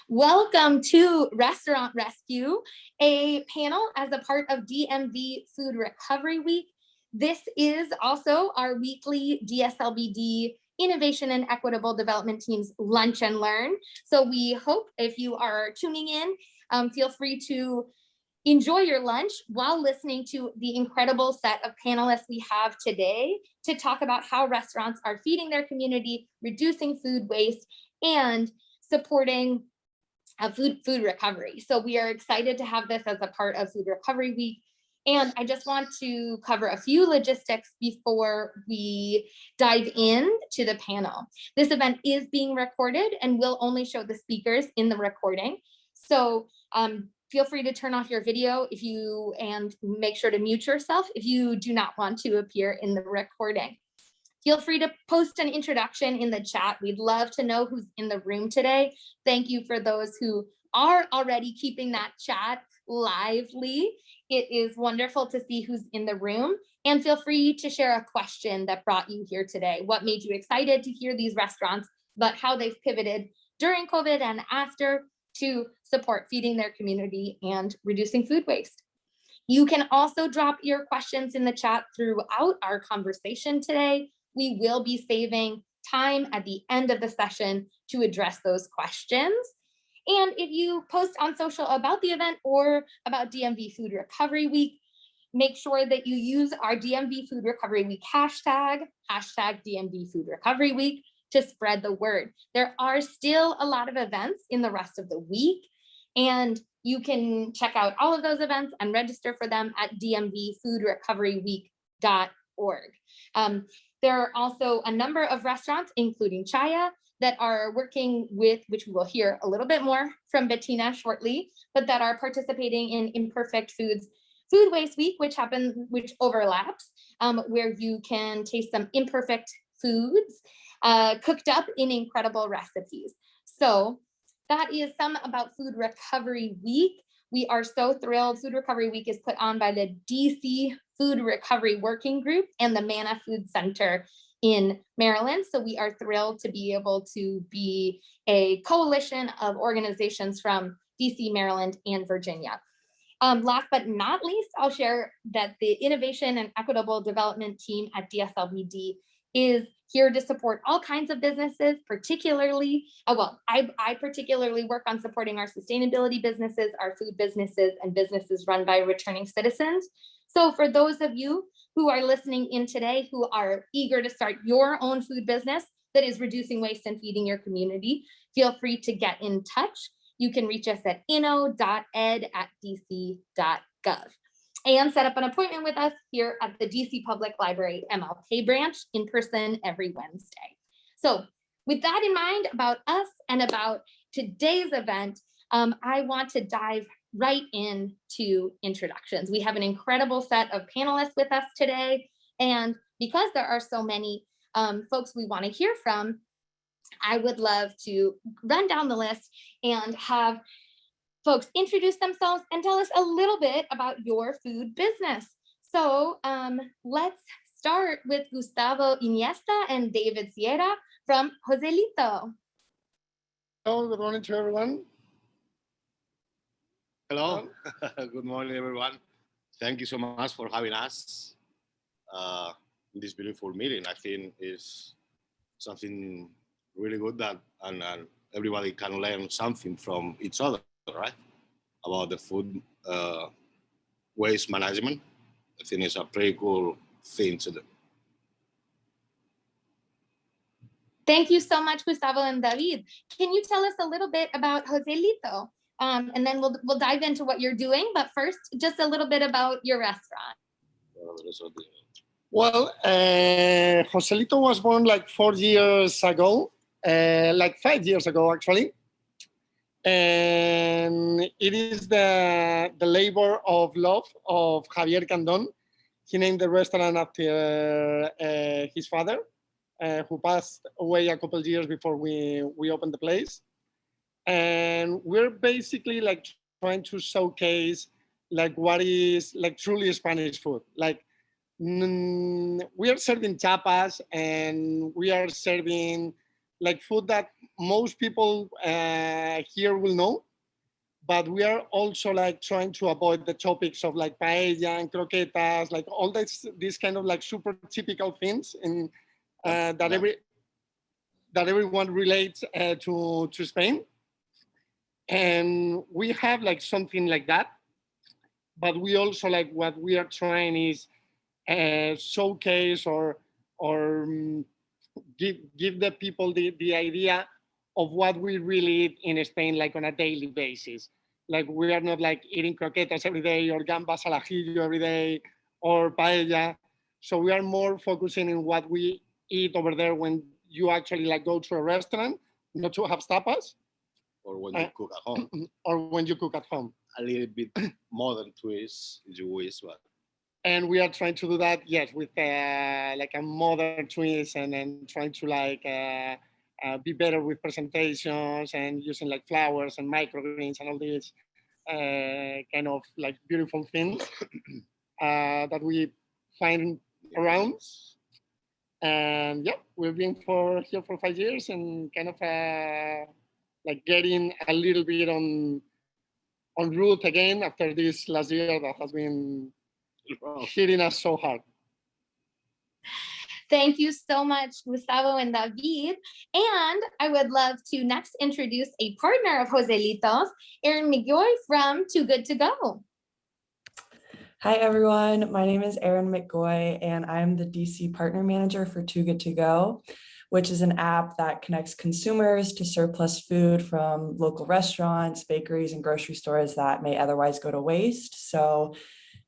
Welcome to Restaurant Rescue, a panel as a part of DMV Food Recovery Week. This is also our weekly DSLBD Innovation and Equitable Development Team's Lunch and Learn. So we hope if you are tuning in, feel free to enjoy your lunch while listening to the incredible set of panelists we have today to talk about how restaurants are feeding their community, reducing food waste, and supporting food recovery. So we are excited to have this as a part of Food Recovery Week. And I just want to cover a few logistics before we dive in to the panel. This event is being recorded and will only show the speakers in the recording. So feel free to turn off your video and make sure to mute yourself if you do not want to appear in the recording. Feel free to post an introduction in the chat. We'd love to know who's in the room today. Thank you for those who are already keeping that chat lively. It is wonderful to see who's in the room, and feel free to share a question that brought you here today. What made you excited to hear these restaurants, but how they've pivoted during COVID and after to support feeding their community and reducing food waste. You can also drop your questions in the chat throughout our conversation today. We will be saving time at the end of the session to address those questions. And if you post on social about the event or about DMV Food Recovery Week, make sure that you use our DMV Food Recovery Week hashtag DMV Food Recovery Week, to spread the word. There are still a lot of events in the rest of the week, and you can check out all of those events and register for them at dmvfoodrecoveryweek.org. There are also a number of restaurants, including Chaya, that are working with, which we will hear a little bit more from Bettina shortly, but that are participating in Imperfect Foods Food Waste Week, which overlaps, where you can taste some imperfect foods cooked up in incredible recipes. So that is some about Food Recovery Week. We are so thrilled. Food Recovery Week is put on by the DC Food Recovery Working Group and the Manna Food Center in Maryland. So we are thrilled to be able to be a coalition of organizations from DC, Maryland, and Virginia. Last but not least, I'll share that the Innovation and Equitable Development Team at DSLBD is here to support all kinds of businesses, particularly, I particularly work on supporting our sustainability businesses, our food businesses, and businesses run by returning citizens. So for those of you who are listening in today, who are eager to start your own food business that is reducing waste and feeding your community, feel free to get in touch. You can reach us at inno.ed@dc.gov. and set up an appointment with us here at the DC Public Library MLK branch in person every Wednesday. So with that in mind about us and about today's event, I want to dive right into introductions. We have an incredible set of panelists with us today, and because there are so many folks we want to hear from, I would love to run down the list and have folks introduce themselves and tell us a little bit about your food business. So let's start with Gustavo Iniesta and David Sierra from Joselito. Hello, good morning to everyone. Hello, good morning, everyone. Thank you so much for having us in this beautiful meeting. I think is something really good that and everybody can learn something from each other, right? About the food waste management. I think it's a pretty cool thing to do. Thank you so much, Gustavo and David. Can you tell us a little bit about Joselito? And then we'll dive into what you're doing. But first, just a little bit about your restaurant. Well, Joselito was born like 4 years ago, like 5 years ago, actually. And it is the labor of love of Javier Candon. He named the restaurant after his father, who passed away a couple of years before we opened the place. And we're basically like trying to showcase like what is like truly Spanish food. Like we are serving tapas and we are serving like food that most people here will know, but we are also like trying to avoid the topics of like paella and croquetas, like all these kind of like super typical things in that everyone relates to Spain. And we have like something like that, but we also like what we are trying is showcase or give the people the idea of what we really eat in Spain, like on a daily basis. Like we are not like eating croquetas every day or gambas al ajillo every day or paella. So we are more focusing on what we eat over there when you actually like go to a restaurant, not to have tapas. Or when you cook at home. Or when you cook at home. A little bit modern twist, if you wish, but. And we are trying to do that, yes, with like a modern twist, and then trying to like be better with presentations and using like flowers and microgreens and all these kind of like beautiful things that we find around. And yeah, we've been here for 5 years and kind of like getting a little bit on route again after this last year that has been hitting us so hard. Thank you so much, Gustavo and David. And I would love to next introduce a partner of Joselito's, Erin McGoy from Too Good To Go. Hi, everyone. My name is Erin McGoy, and I'm the DC Partner Manager for Too Good To Go, which is an app that connects consumers to surplus food from local restaurants, bakeries, and grocery stores that may otherwise go to waste. So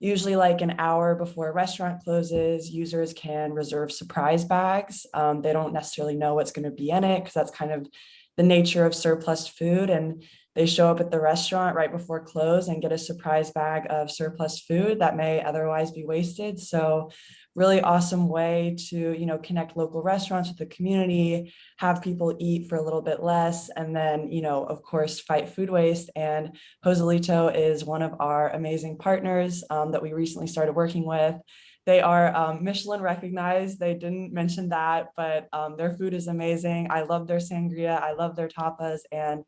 usually like an hour before a restaurant closes, users can reserve surprise bags. They don't necessarily know what's going to be in it because that's kind of the nature of surplus food. And they show up at the restaurant right before close and get a surprise bag of surplus food that may otherwise be wasted. So really awesome way to, connect local restaurants with the community, have people eat for a little bit less, and then, of course, fight food waste. And Joselito is one of our amazing partners that we recently started working with. They are Michelin recognized. They didn't mention that, but their food is amazing. I love their sangria. I love their tapas, and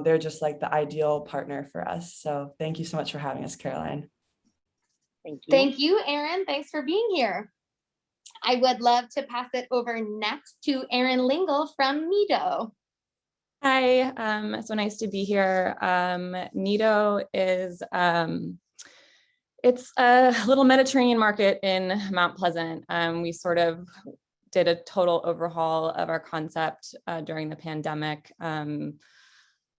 they're just like the ideal partner for us. So thank you so much for having us, Caroline. Thank you, Erin. Thanks for being here. I would love to pass it over next to Erin Lingle from Nido. Hi, so nice to be here. Nido is it's a little Mediterranean market in Mount Pleasant. We sort of did a total overhaul of our concept during the pandemic.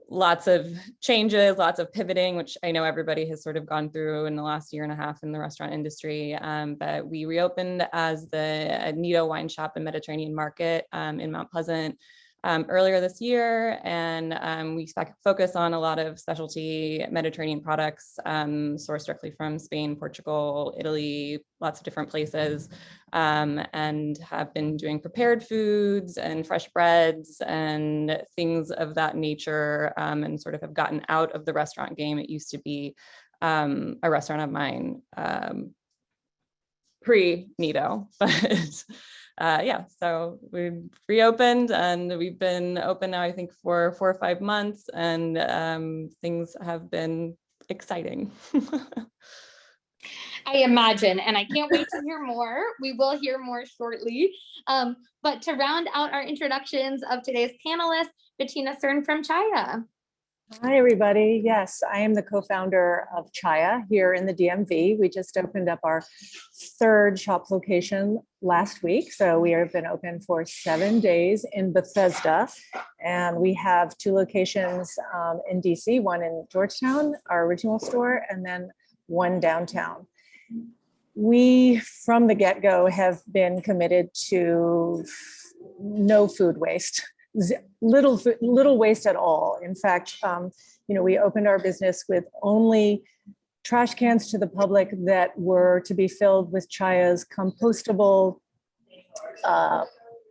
Lots of changes, lots of pivoting, which I know everybody has sort of gone through in the last year and a half in the restaurant industry. But we reopened as the Nido Wine Shop and Mediterranean Market in Mount Pleasant earlier this year, and we focus on a lot of specialty Mediterranean products sourced directly from Spain, Portugal, Italy, lots of different places, and have been doing prepared foods and fresh breads and things of that nature, and sort of have gotten out of the restaurant game. It used to be a restaurant of mine pre-Nido, but yeah, so we've reopened and we've been open now, I think, for 4 or 5 months, and things have been exciting. I imagine, and I can't wait to hear more. We will hear more shortly. But to round out our introductions of today's panelists, Bettina Stern from Chaya. Hi, everybody. Yes, I am the co-founder of Chaya here in the DMV. We just opened up our 3rd shop location last week. So we have been open for 7 days in Bethesda. And we have 2 locations in DC, one in Georgetown, our original store, and then one downtown. We, from the get-go, have been committed to no food waste. Little waste at all. In fact, we opened our business with only trash cans to the public that were to be filled with Chaya's compostable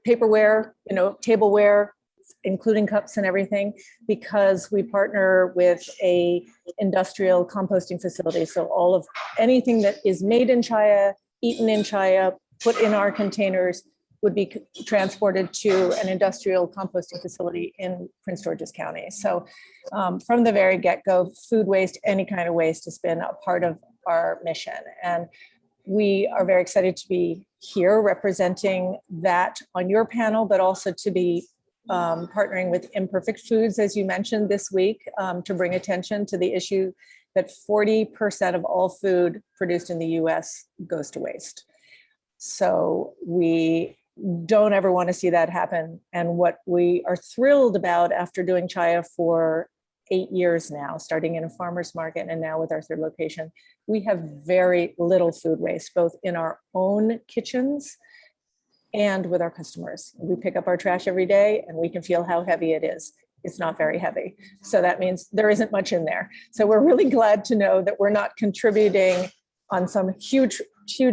paperware, tableware, including cups and everything, because we partner with a industrial composting facility. So all of anything that is made in Chaya, eaten in Chaya, put in our containers, would be transported to an industrial composting facility in Prince George's County. So from the very get-go, food waste, any kind of waste, has been a part of our mission. And we are very excited to be here representing that on your panel, but also to be partnering with Imperfect Foods, as you mentioned this week, to bring attention to the issue that 40% of all food produced in the US goes to waste. So we don't ever want to see that happen. And what we are thrilled about after doing Chaya for 8 years now, starting in a farmer's market and now with our third location, we have very little food waste, both in our own kitchens and with our customers. We pick up our trash every day and we can feel how heavy it is. It's not very heavy. So that means there isn't much in there. So we're really glad to know that we're not contributing on some huge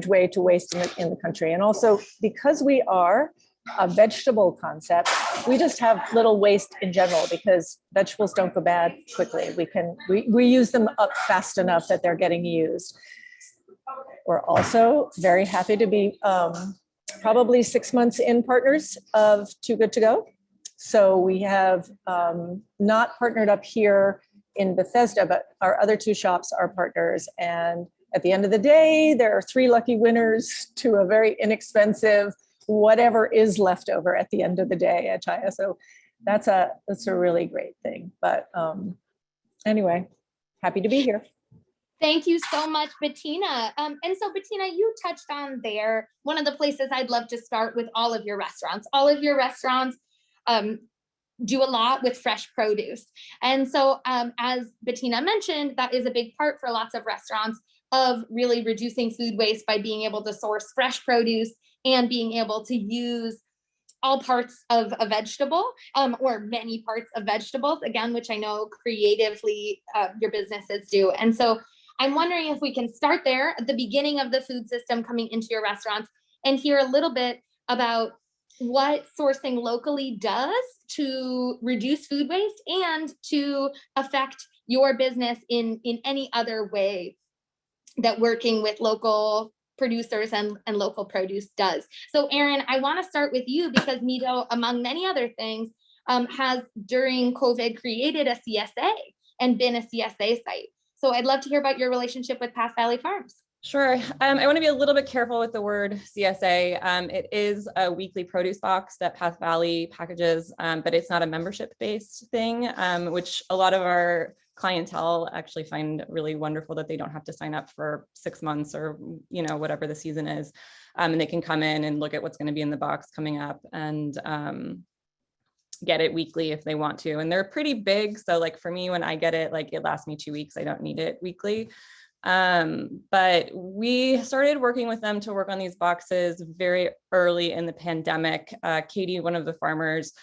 way to waste in the country. And also, because we are a vegetable concept, we just have little waste in general because vegetables don't go bad quickly. We use them up fast enough that they're getting used. We're also very happy to be probably 6 months in partners of Too Good To Go. So we have not partnered up here in Bethesda, but our other 2 shops are partners. And at the end of the day, there are 3 lucky winners to a very inexpensive whatever is left over at the end of the day at Chaya. So that's a really great thing. But anyway, happy to be here. Thank you so much, Bettina. And so Bettina, you touched on there, one of the places I'd love to start with all of your restaurants. All of your restaurants do a lot with fresh produce. And so as Bettina mentioned, that is a big part for lots of restaurants of really reducing food waste by being able to source fresh produce and being able to use all parts of a vegetable or many parts of vegetables, again, which I know creatively your businesses do. And so I'm wondering if we can start there at the beginning of the food system coming into your restaurants and hear a little bit about what sourcing locally does to reduce food waste and to affect your business in any other way that working with local producers and local produce does. So Erin, I want to start with you because Nido, among many other things, has during COVID created a CSA and been a CSA site. So I'd love to hear about your relationship with Path Valley Farms. Sure. I want to be a little bit careful with the word CSA. It is a weekly produce box that Path Valley packages, but it's not a membership-based thing, which a lot of our clientele actually find really wonderful that they don't have to sign up for 6 months or, whatever the season is. And they can come in and look at what's going to be in the box coming up and get it weekly if they want to. And they're pretty big. So like for me, when I get it, like it lasts me 2 weeks. I don't need it weekly. But we started working with them to work on these boxes very early in the pandemic. Katie, one of the farmers,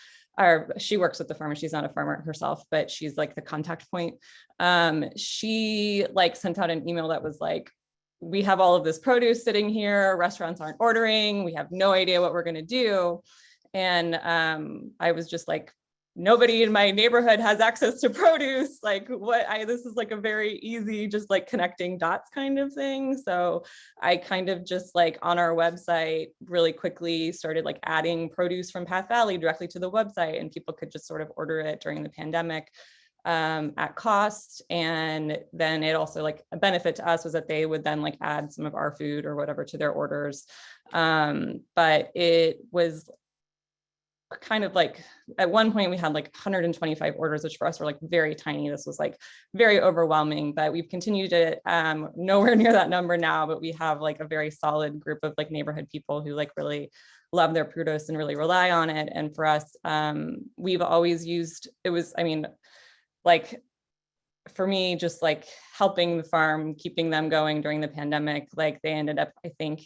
she works with the farmer. She's not a farmer herself, but she's like the contact point. She like sent out an email that was like, we have all of this produce sitting here. Restaurants aren't ordering. We have no idea what we're going to do. And I was just like, nobody in my neighborhood has access to produce. Like this is like a very easy, just like connecting dots kind of thing. So I kind of just like on our website really quickly started like adding produce from Path Valley directly to the website, and people could just sort of order it during the pandemic at cost. And then it also like a benefit to us was that they would then like add some of our food or whatever to their orders. But it was kind of like at one point we had like 125 orders, which for us were like very tiny. This was like very overwhelming, but we've continued to nowhere near that number now, but we have like a very solid group of like neighborhood people who like really love their produce and really rely on it. And for us, we've always used, like for me, just like helping the farm, keeping them going during the pandemic, like they ended up, I think,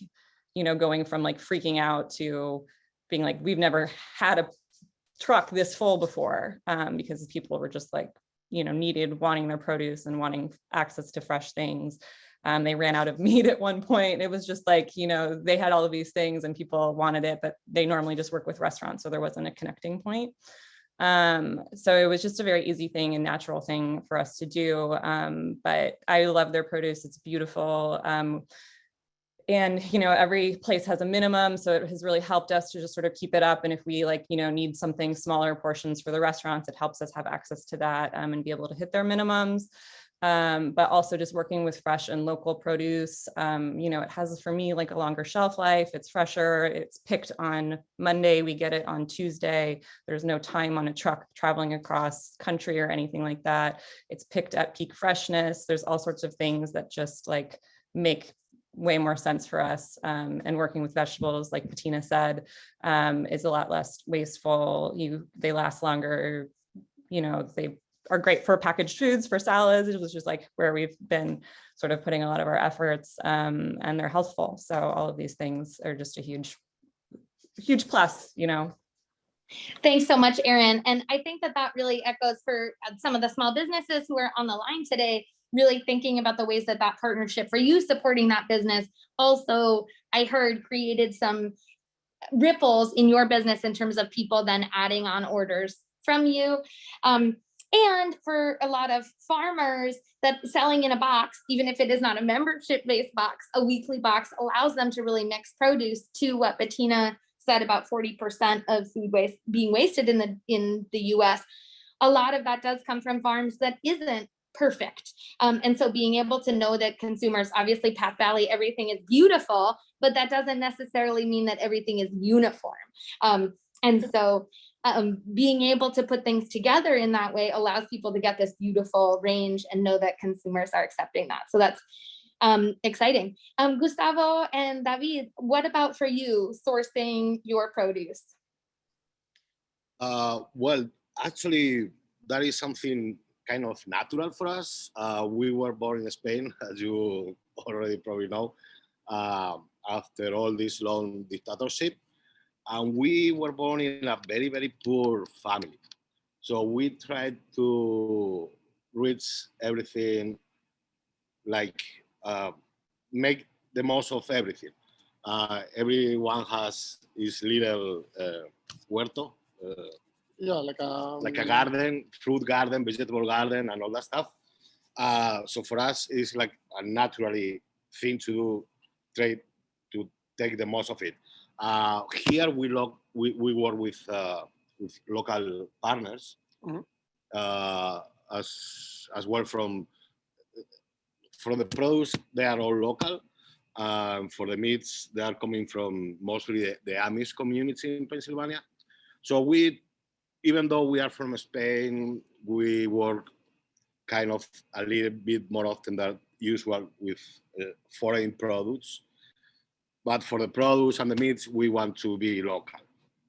going from like freaking out to being like, we've never had a truck this full before, because people were just like, wanting their produce and wanting access to fresh things. They ran out of meat at one point. It was just like, they had all of these things and people wanted it, but they normally just work with restaurants. So there wasn't a connecting point. So it was just a very easy thing and natural thing for us to do. But I love their produce. It's beautiful. And, every place has a minimum. So it has really helped us to just sort of keep it up. And if we need something smaller portions for the restaurants, it helps us have access to that and be able to hit their minimums. But also just working with fresh and local produce. It has, for me, like a longer shelf life. It's fresher. It's picked on Monday. We get it on Tuesday. There's no time on a truck traveling across country or anything like that. It's picked at peak freshness. There's all sorts of things that just make way more sense for us. And working with vegetables, like Bettina said, is a lot less wasteful. They last longer. They are great for packaged foods, for salads. It was just where we've been sort of putting a lot of our efforts, and they're healthful. So all of these things are just a huge plus, Thanks so much, Erin. And I think that really echoes for some of the small businesses who are on the line today, really thinking about the ways that partnership for you supporting that business also, I heard, created some ripples in your business in terms of people then adding on orders from you. And for a lot of farmers, that selling in a box, even if it is not a membership-based box, a weekly box allows them to really mix produce, to what Bettina said about 40% of food waste being wasted in the US. A lot of that does come from farms that isn't perfect. And so being able to know that consumers, obviously Path Valley, everything is beautiful, but that doesn't necessarily mean that everything is uniform. And so being able to put things together in that way allows people to get this beautiful range and know that consumers are accepting that. So that's exciting. Gustavo and David, what about for you sourcing your produce? Well, actually, that is something kind of natural for us. We were born in Spain, as you already probably know, after all this long dictatorship. And we were born in a very, very poor family. So we tried to reach everything, make the most of everything. Everyone has his little huerto. Like a garden, fruit garden, vegetable garden, and all that stuff. So for us, it's like a naturally thing to do, to take the most of it. Here we work with local partners, as well from the produce. They are all local. For the meats, they are coming from mostly the Amish community in Pennsylvania. So even though we are from Spain, we work kind of a little bit more often than usual with foreign products. But for the produce and the meats, we want to be local.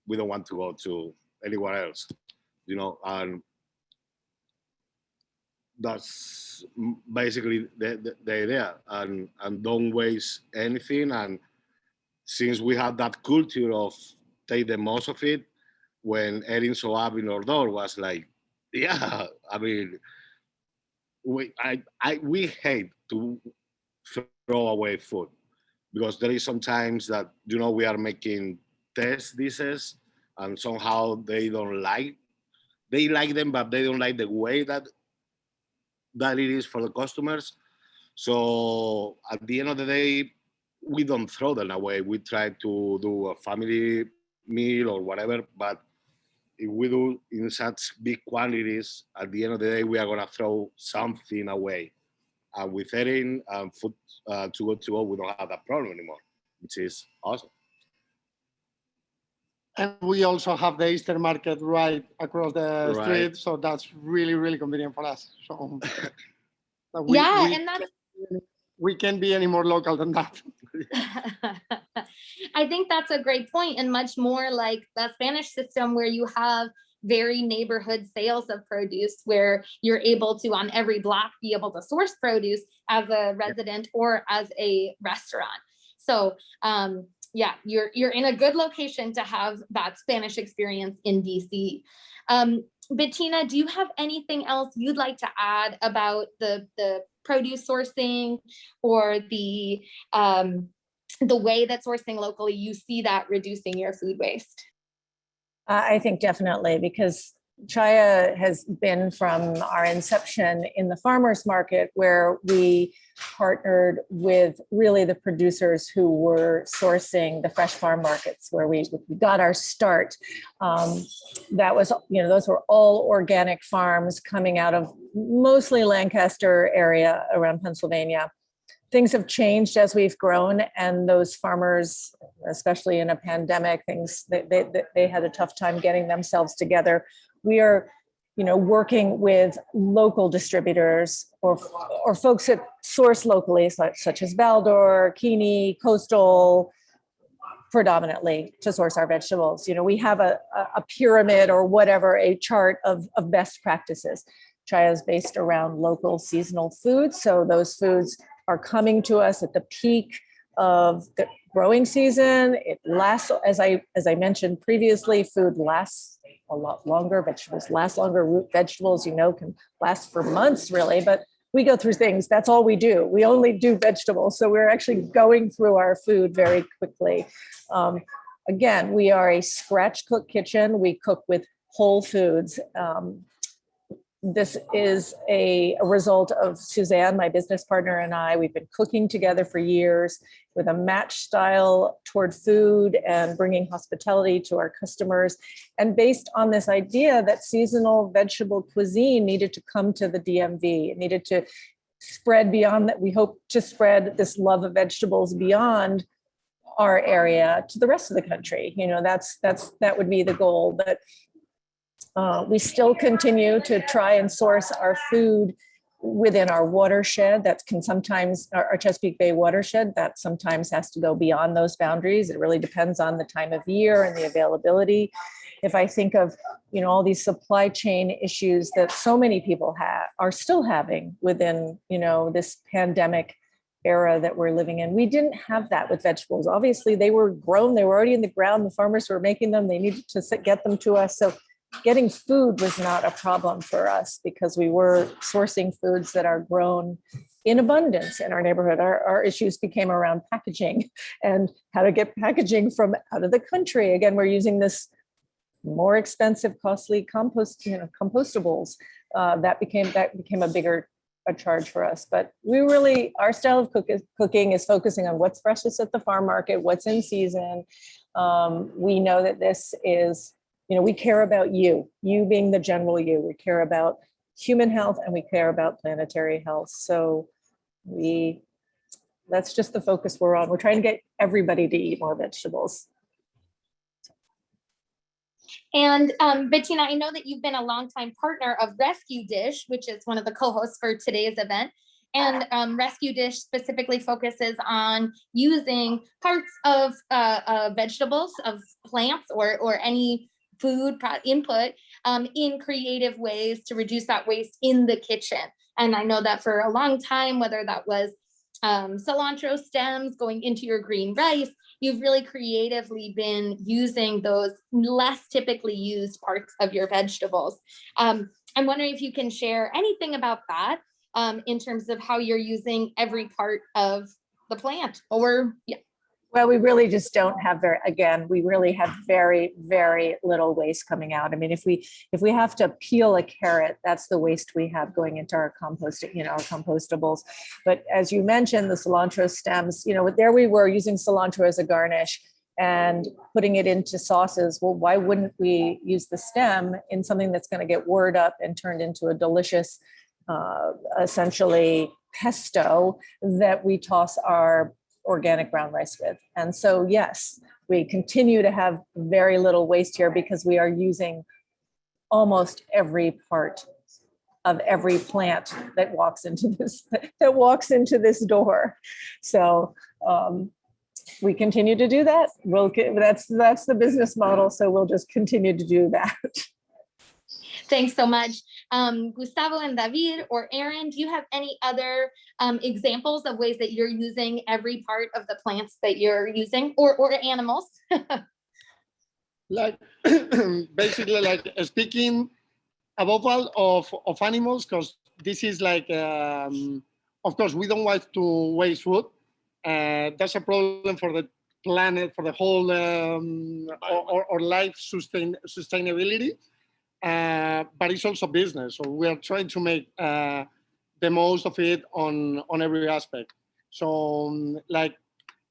We don't want to go to anywhere else, and that's basically the idea. And don't waste anything. And since we have that culture of take the most of it, when Erin saw up in our door, was like, yeah, I mean, we hate to throw away food, because there is sometimes that, we are making test dishes and somehow they like them, but they don't like the way that it is for the customers. So at the end of the day, we don't throw them away. We try to do a family meal or whatever, but if we do in such big quantities, at the end of the day, we are gonna throw something away. With Erin and Food to go, we don't have that problem anymore, which is awesome. And we also have the Easter market right across the street, so that's really, really convenient for us. So we can't be any more local than that. I think that's a great point, and much more like the Spanish system, where you have very neighborhood sales of produce, where you're able to, on every block, be able to source produce as a resident or as a restaurant. So yeah, you're in a good location to have that Spanish experience in DC. Bettina, do you have anything else you'd like to add about the produce sourcing, or the way that sourcing locally, you see that reducing your food waste? I think definitely, because Chaya has been from our inception in the farmers market, where we partnered with really the producers who were sourcing the fresh farm markets, where we got our start. That was, those were all organic farms coming out of mostly Lancaster area around Pennsylvania. Things have changed as we've grown, and those farmers, especially in a pandemic, they had a tough time getting themselves together. We are, working with local distributors or folks that source locally, such as Baldor, Keeney, Coastal, predominantly to source our vegetables. We have a pyramid or whatever, a chart of best practices. Chaya is based around local seasonal foods, so those foods are coming to us at the peak of the growing season. It lasts, as I mentioned previously, food lasts a lot longer. Vegetables last longer. Root vegetables, can last for months, really. But we go through things. That's all we do. We only do vegetables, so we're actually going through our food very quickly. Again, we are a scratch cook kitchen. We cook with whole foods. This is a result of Suzanne, my business partner, and I. We've been cooking together for years with a match style toward food and bringing hospitality to our customers. And based on this idea that seasonal vegetable cuisine needed to come to the DMV, it needed to spread beyond that. We hope to spread this love of vegetables beyond our area to the rest of the country. That would be the goal. But we still continue to try and source our food within our watershed. That can sometimes, our Chesapeake Bay watershed, that sometimes has to go beyond those boundaries. It really depends on the time of year and the availability. If I think of, all these supply chain issues that so many people are still having within, this pandemic era that we're living in. We didn't have that with vegetables. Obviously, they were grown. They were already in the ground. The farmers were making them. They needed to get them to us. So getting food was not a problem for us because we were sourcing foods that are grown in abundance in our neighborhood. Our issues became around packaging and how to get packaging from out of the country. Again, we're using this more expensive, costly compostables. That became a bigger charge for us. But our style of cooking is focusing on what's freshest at the farm market, what's in season. We know that this is, we care about you being the general you. We care about human health and we care about planetary health. So that's just the focus we're on. We're trying to get everybody to eat more vegetables. And Bettina, I know that you've been a longtime partner of RescueDish, which is one of the co-hosts for today's event. And RescueDish specifically focuses on using parts of vegetables, of plants, or any food input in creative ways to reduce that waste in the kitchen. And I know that for a long time, whether that was cilantro stems going into your green rice, you've really creatively been using those less typically used parts of your vegetables. I'm wondering if you can share anything about that in terms of how you're using every part of the plant, or yeah. Well, we really just don't have we really have very, very little waste coming out. I mean, if we have to peel a carrot, that's the waste we have going into our composting, our compostables. But as you mentioned, the cilantro stems, there we were using cilantro as a garnish and putting it into sauces. Well, why wouldn't we use the stem in something that's going to get whirred up and turned into a delicious, essentially pesto that we toss our organic brown rice with. And so, yes, we continue to have very little waste here because we are using almost every part of every plant that walks into this door. So we continue to do that. That's the business model. So we'll just continue to do that. Thanks so much. Gustavo and David or Aaron, do you have any other examples of ways that you're using every part of the plants that you're using, or animals? Like basically, like speaking above all of animals, because this is like, of course, we don't want to waste food. That's a problem for the planet, for the whole or life sustainability. but it's also business. So we are trying to make the most of it on every aspect. So like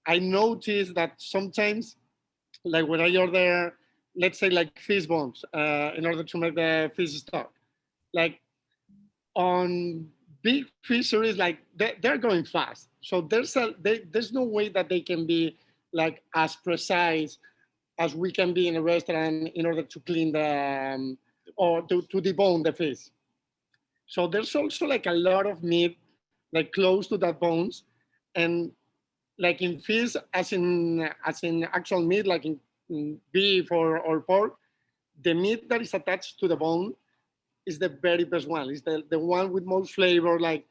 I noticed that sometimes, like when I order, let's say like fish bones in order to make the fish stock, like on big fisheries, like they're going fast. So there's no way that they can be like as precise as we can be in a restaurant in order to clean the or to debone the fish. So there's also like a lot of meat like close to that bones, and like in fish, as in actual meat, like in beef or pork, the meat that is attached to the bone is the very best one. It's the one with most flavor. Like,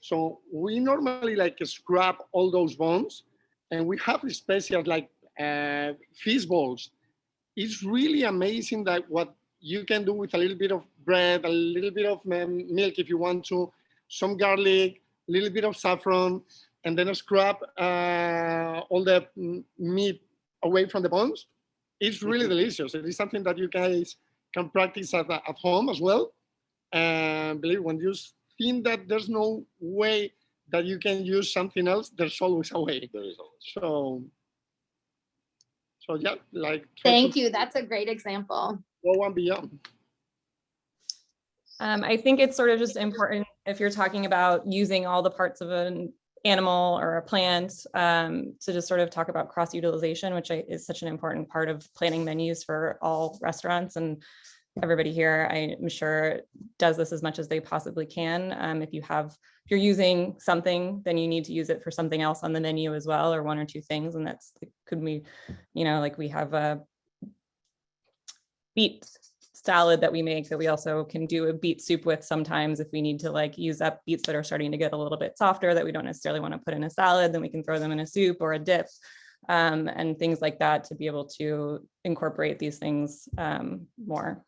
so we normally like scrap all those bones, and we have special like fish balls. It's really amazing that what you can do with a little bit of bread, a little bit of milk if you want to, some garlic, a little bit of saffron, and then scrap all the meat away from the bones. It's really delicious. It is something that you guys can practice at home as well. And believe when you think that there's no way that you can use something else, there's always a way. There is always. So yeah, like Thank you. That's a great example. Go and beyond. I think it's sort of just important if you're talking about using all the parts of an animal or a plant to just sort of talk about cross utilization, which is such an important part of planning menus for all restaurants, and everybody here, I'm sure, does this as much as they possibly can. If you're using something, then you need to use it for something else on the menu as well, or one or two things. And that's could be, like we have a beet salad that we make that we also can do a beet soup with sometimes if we need to like use up beets that are starting to get a little bit softer that we don't necessarily want to put in a salad, then we can throw them in a soup or a dip. And things like that to be able to incorporate these things more.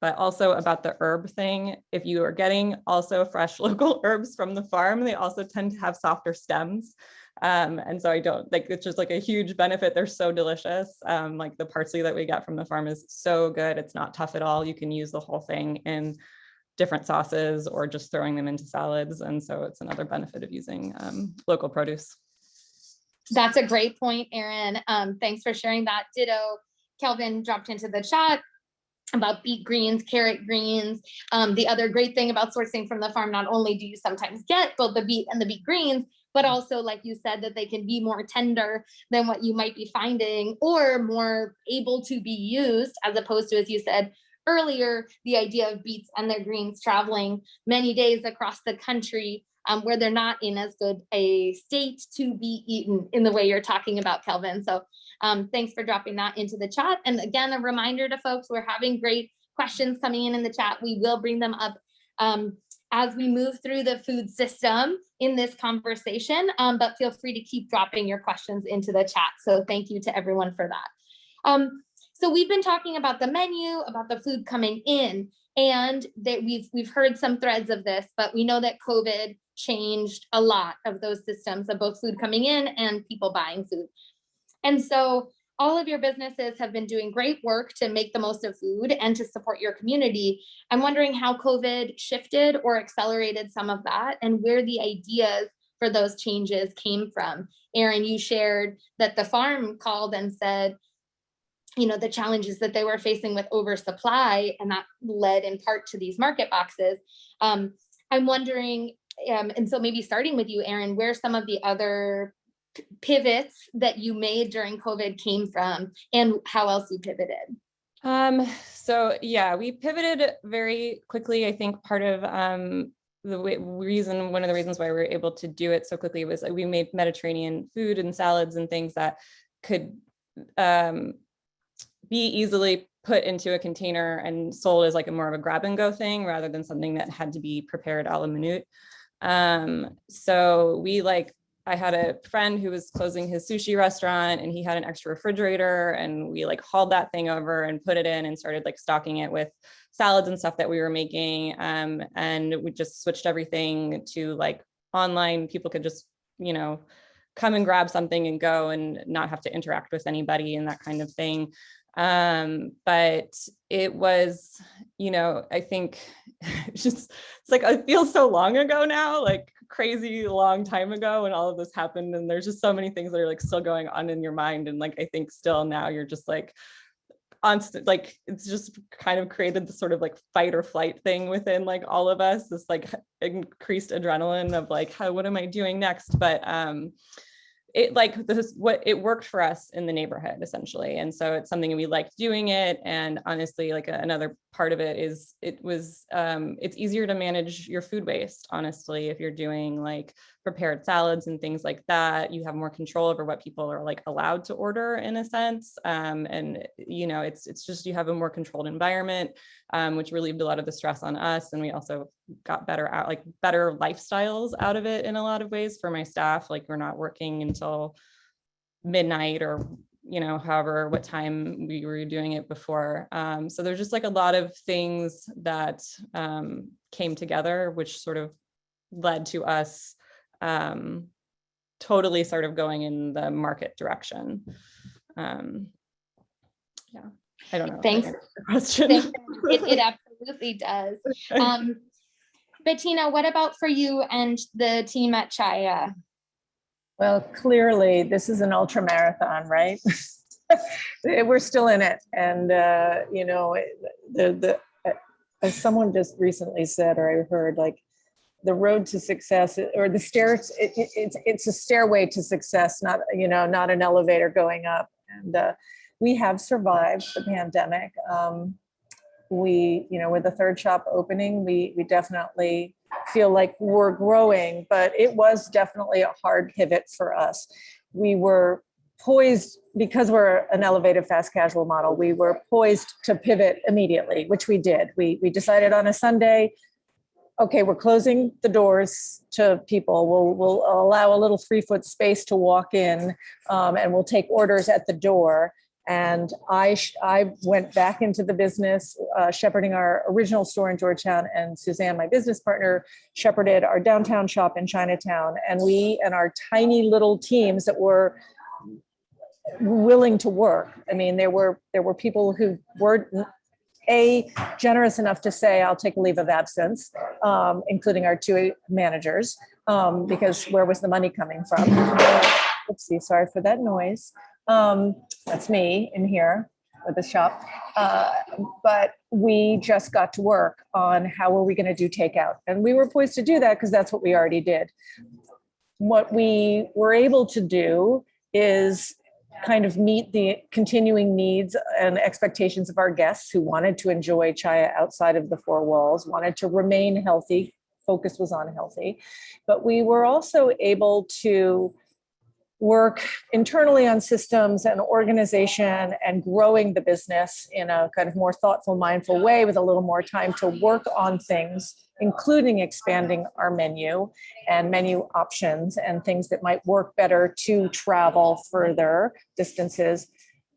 But also about the herb thing, if you are getting also fresh local herbs from the farm, they also tend to have softer stems. And so I don't like, it's just like a huge benefit. They're so delicious. Like the parsley that we get from the farm is so good. It's not tough at all. You can use the whole thing in different sauces or just throwing them into salads. And so it's another benefit of using local produce. That's a great point, Erin. Thanks for sharing that. Ditto, Kelvin dropped into the chat about beet greens, carrot greens. The other great thing about sourcing from the farm, not only do you sometimes get both the beet and the beet greens, but also, like you said, that they can be more tender than what you might be finding or more able to be used, as opposed to, as you said earlier, the idea of beets and their greens traveling many days across the country where they're not in as good a state to be eaten in the way you're talking about, Kelvin. So thanks for dropping that into the chat. And again, a reminder to folks, we're having great questions coming in the chat. We will bring them up as we move through the food system in this conversation, but feel free to keep dropping your questions into the chat. So thank you to everyone for that. So we've been talking about the menu, about the food coming in, and that we've heard some threads of this, but we know that COVID changed a lot of those systems of both food coming in and people buying food. And so all of your businesses have been doing great work to make the most of food and to support your community. I'm wondering how COVID shifted or accelerated some of that and where the ideas for those changes came from. Erin, you shared that the farm called and said, the challenges that they were facing with oversupply, and that led in part to these market boxes. I'm wondering, and so maybe starting with you, Erin, where some of the other pivots that you made during COVID came from and how else you pivoted? So yeah, we pivoted very quickly. I think part of one of the reasons why we were able to do it so quickly was we made Mediterranean food and salads and things that could be easily put into a container and sold as like a more of a grab and go thing rather than something that had to be prepared a la minute. So I had a friend who was closing his sushi restaurant and he had an extra refrigerator, and we hauled that thing over and put it in and started stocking it with salads and stuff that we were making. And we just switched everything to online. People could just, come and grab something and go and not have to interact with anybody and that kind of thing. But it was, you know, I think it's like, it feels so long ago now, like crazy long time ago when all of this happened. And there's just so many things that are like still going on in your mind. And like, I think still now you're just like, like it's just kind of created this sort of like fight or flight thing within like all of us, this like increased adrenaline of like, what am I doing next? But it like this what it worked for us in the neighborhood essentially, and so it's something we liked doing it. And honestly, like another part of it is it's easier to manage your food waste, honestly, if you're doing like prepared salads and things like that. You have more control over what people are like allowed to order in a sense, and you know, it's just you have a more controlled environment, which relieved a lot of the stress on us. And we also got better lifestyles out of it in a lot of ways for my staff. Like we're not working until midnight or, you know, however, what time we were doing it before. So there's just like a lot of things that came together, which sort of led to us totally sort of going in the market direction. Yeah, I don't know. Thanks. The question. It absolutely does. Bettina, what about for you and the team at Chaya? Well, clearly this is an ultra marathon, right? We're still in it. And, you know, as someone just recently said, or I heard, like, the road to success, or the stairs, it's a stairway to success, not, you know, not an elevator going up. And we have survived the pandemic. We, you know, with the third shop opening, we definitely feel like we're growing, but it was definitely a hard pivot for us. We were poised, because we're an elevated fast casual model, we were poised to pivot immediately, which we did. We decided on a Sunday, okay, we're closing the doors to people. We'll allow a little 3-foot space to walk in, and we'll take orders at the door. And I went back into the business, shepherding our original store in Georgetown, and Suzanne, my business partner, shepherded our downtown shop in Chinatown. And we and our tiny little teams that were willing to work. I mean, there were people who were generous enough to say, I'll take a leave of absence, including our 2 managers, because where was the money coming from? Oopsie, sorry for that noise. That's me in here with the shop. But we just got to work on how were we going to do takeout. And we were poised to do that because that's what we already did. What we were able to do is kind of meet the continuing needs and expectations of our guests who wanted to enjoy Chaya outside of the 4 walls, wanted to remain healthy. Focus was on healthy. But we were also able to work internally on systems and organization and growing the business in a kind of more thoughtful, mindful way, with a little more time to work on things, including expanding our menu and menu options and things that might work better to travel further distances.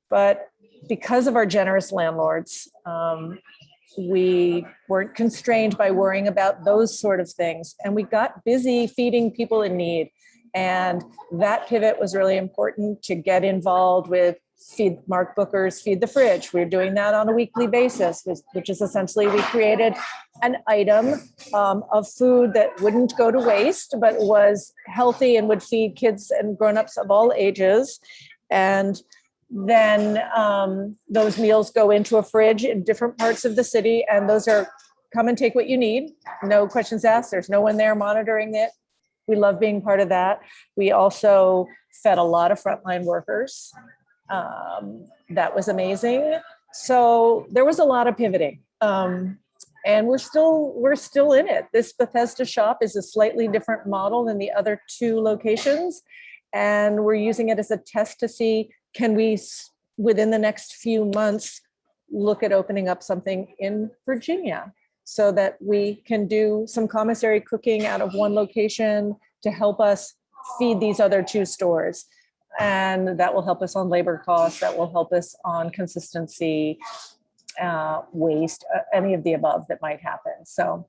But because of our generous landlords, we weren't constrained by worrying about those sort of things. And we got busy feeding people in need. And that pivot was really important, to get involved with Mark Booker's Feed the Fridge. We're doing that on a weekly basis, which is essentially, we created an item of food that wouldn't go to waste, but was healthy and would feed kids and grownups of all ages. And then those meals go into a fridge in different parts of the city. And those are, come and take what you need. No questions asked. There's no one there monitoring it. We love being part of that. We also fed a lot of frontline workers. That was amazing. So there was a lot of pivoting. And we're still in it. This Bethesda shop is a slightly different model than the other 2 locations. And we're using it as a test to see, can we, within the next few months, look at opening up something in Virginia, so that we can do some commissary cooking out of one location to help us feed these other 2 stores. And that will help us on labor costs, that will help us on consistency, waste, any of the above that might happen. So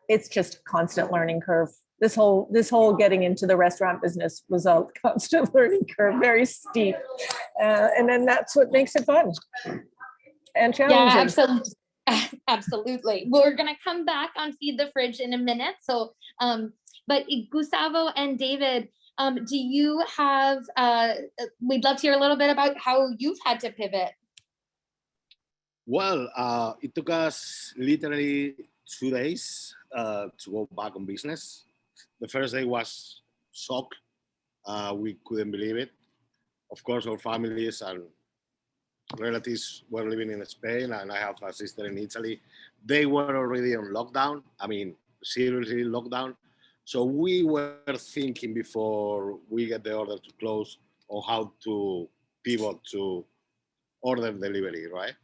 it's just a constant learning curve this whole getting into the restaurant business was a constant learning curve, very steep. And then that's what makes it fun and challenging. Yeah, absolutely. Absolutely. We're going to come back on Feed the Fridge in a minute. So, but Gustavo and David, do you have, we'd love to hear a little bit about how you've had to pivot. Well, it took us literally 2 days to go back on business. The first day was shock. We couldn't believe it. Of course, our families and relatives were living in Spain, and I have a sister in Italy. They were already on lockdown. I mean, seriously lockdown. So we were thinking before we get the order to close on how to pivot to order delivery, right?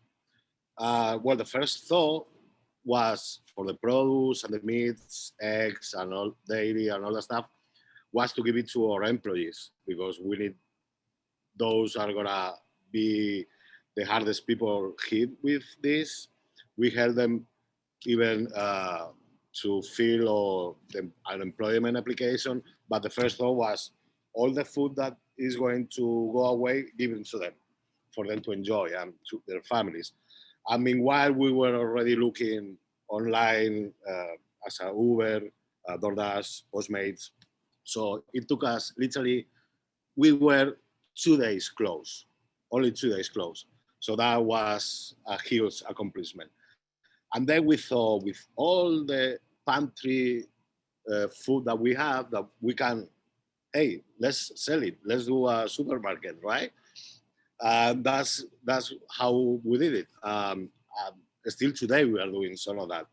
Well, the first thought was for the produce and the meats, eggs, and all dairy and all that stuff, was to give it to our employees, because we need, those are gonna be the hardest people hit with this. We help them even to fill the unemployment application. But the first thought was all the food that is going to go away, given to them, for them to enjoy and to their families. And meanwhile, we were already looking online as a Uber, DoorDash, Postmates. So it took us literally, we were 2 days closed, only 2 days closed. So that was a huge accomplishment. And then we thought, with all the pantry food that we have, that we can, hey, let's sell it. Let's do a supermarket, right? That's how we did it. Still today, we are doing some of that.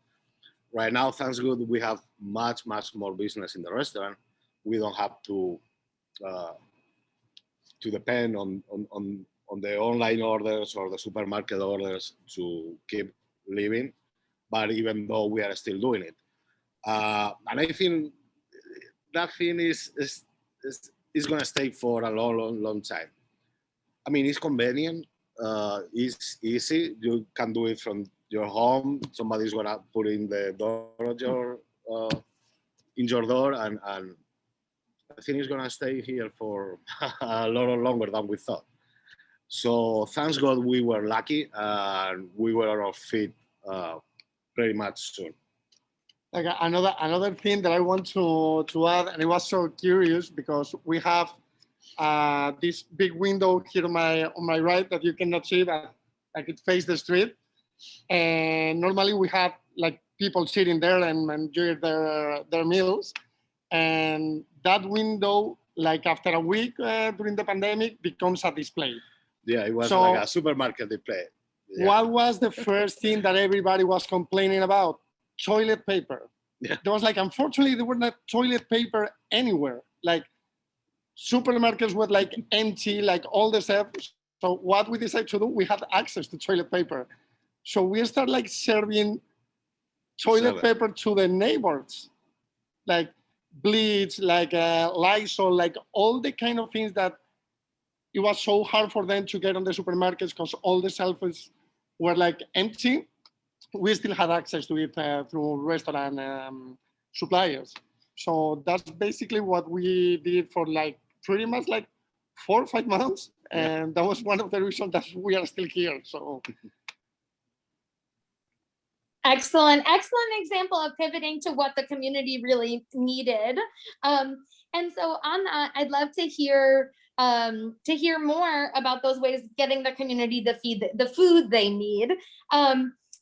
Right now, thanks God, we have much more business in the restaurant. We don't have to depend on the online orders or the supermarket orders to keep living. But even though we are still doing it, and I think that thing is going to stay for a long time. I mean, it's convenient, it's easy. You can do it from your home. Somebody's going to put in the door of your in your door, and I think it's going to stay here for a lot longer than we thought. So thanks God we were lucky, and we were on our feet pretty much soon. Like another thing that I want to add, and I was so curious because we have this big window here on my right that you cannot see, but like it faces the street. And normally we have like people sitting there and enjoying their meals. And that window, like after a week during the pandemic, becomes a display. Yeah, it was So, like a supermarket display. Yeah. What was the first thing that everybody was complaining about? Toilet paper. Yeah. There was like, unfortunately, there were not toilet paper anywhere. Like supermarkets were like empty, like all the stuff. So what we decided to do, we had access to toilet paper. So we started like serving toilet paper to the neighbors, like bleach, like Lysol, like all the kind of things that it was so hard for them to get on the supermarkets because all the shelves were like empty. We still had access to it through restaurant suppliers. So that's basically what we did for like pretty much like 4 or 5 months. And that was one of the reasons that we are still here. So Excellent example of pivoting to what the community really needed. And so on that, I'd love to hear more about those ways of getting the community the food they need.